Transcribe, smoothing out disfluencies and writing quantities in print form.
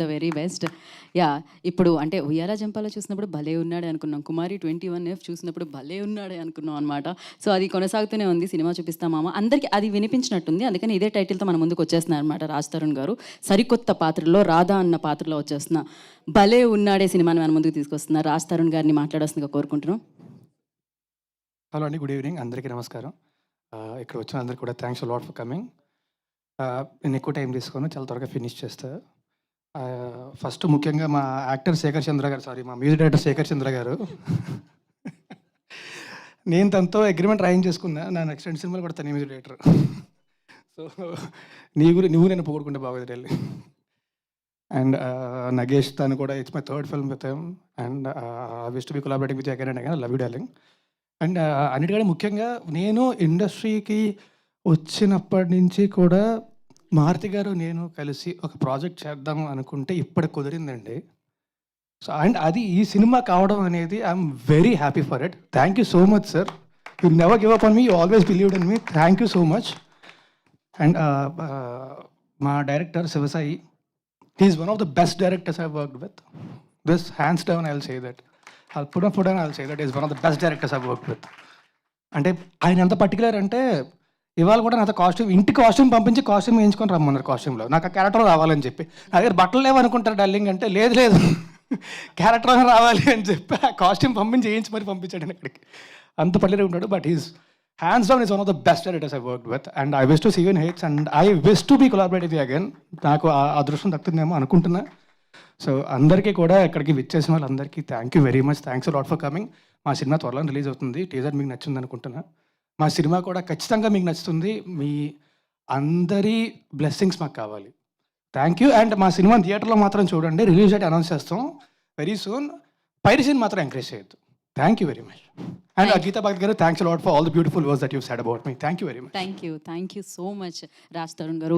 The very best. Yeah! ఇప్పుడు అంటే 'ఉయ్యాల జంపాల' చూసినప్పుడు భలే ఉన్నాడే అనుకున్నాం. 'కుమారి 21F' చూసినప్పుడు భలే ఉన్నాడే అనుకున్నాం అనమాట. సో, అది కొనసాగుతూనే ఉంది. సినిమా చూపిస్తా మామ. అందరికి అది వినిపించినట్టుంది. అందుకని ఇదే టైటిల్‌తో మన ముందుకు వచ్చేస్తున్నారు అనమాట రాజ్ తరుణ్ గారు. సరికొత్త పాత్రలో రాధా అన్న పాత్రలో వచ్చేస్తున్న 'భలే ఉన్నాడే' సినిమాని మన ముందుకు తీసుకొస్తున్నారు. రాజ్ తరుణ్ గారిని మాట్లాడాల్సిందిగా కోరుకుంటున్నాం. హలో అండి, గుడ్ ఈవినింగ్, అందరికీ నమస్కారం. ఇక్కడ వచ్చిన అందరికీ కూడా థ్యాంక్స్ లాట్ ఫర్ కమింగ్. నేను ఎక్కువ టైం తీసుకోను, చాలా త్వరగా ఫినిష్ చేస్తా. ఫస్ట్ ముఖ్యంగా మా యాక్టర్ శేఖర్ చంద్ర గారు, మా మ్యూజిక్ డైరెక్టర్ శేఖర్ చంద్ర గారు. నేను తనతో అగ్రిమెంట్ రాయించేసుకున్నా, నా నెక్స్ట్ 2 సినిమాలు కూడా తనే మ్యూజిక్ డైరెక్టర్. సో నువ్వు నేను పొగుడుకుంటే బాగోదు వెళ్ళి. అండ్ నగేష్, తను కూడా it's my third film with him and wish to be collaborating with again and again. Love you darling. And అన్నిటికంటే ముఖ్యంగా నేను ఇండస్ట్రీకి వచ్చినప్పటి నుంచి కూడా మారుతి గారు నేను కలిసి ఒక ప్రాజెక్ట్ చేద్దాం అనుకుంటే ఇప్పటికి కుదిరిందండి. సో అండ్ అది ఈ సినిమా కావడం అనేది I'm very happy for it. Thank you so much sir. You never give up on me, you always believed in me. Thank you so much. And మా director Shivasai, he is one of the best directors I worked with. This hands down I will say that. I'll put on I'll say that is one of the best directors I've worked with. అంటే ఆయన ఎంత particular అంటే ఇవాళ కూడా నాతో ఇంటికి costume పంపించి costume వేయించుకొని రమ్మన్నారు. కాస్ట్యూమ్లో నాకు ఆ క్యారెక్టర్ రావాలని చెప్పి, నా దగ్గర బట్టలు లేవనుకుంటారు డార్లింగ్ అంటే, లేదు లేదు క్యారెక్టర్ రావాలి అని చెప్పి ఆ కాస్ట్యూమ్ పంపించి వేయించి మరి పంపించాడు అక్కడికి. అంత పర్టికులర్ ఉంటాడు. But is hands down is one of the best directors I worked with and I wish to see you in hits and I wish to be collaborative again. నాకు ఆ అదృష్టం దక్కుతుందేమో అనుకుంటున్నా. సో అందరికీ కూడా ఇక్కడికి విచ్చేసిన వాళ్ళందరికీ thank you very much. Thanks lot for coming. మా సినిమా త్వరలో రిలీజ్ అవుతుంది. టీజర్ మీకు నచ్చింది అనుకుంటున్నా. మా సినిమా కూడా ఖచ్చితంగా మీకు నచ్చుతుంది. మీ అందరి బ్లెస్సింగ్స్ మాకు కావాలి. Thank you. అండ్ మా సినిమా థియేటర్లో మాత్రం చూడండి. రిలీజ్ డేట్ అనౌన్స్ చేస్తాం వెరీ సూన్. పైరసీని మాత్రం ఎంకరేజ్ చేయొద్దు. Thank you very much. And Geetha Bhagat గారు, thanks lot for all the beautiful words that you said about me. Thank you very much. Thank you so much Raj Tarun గారు.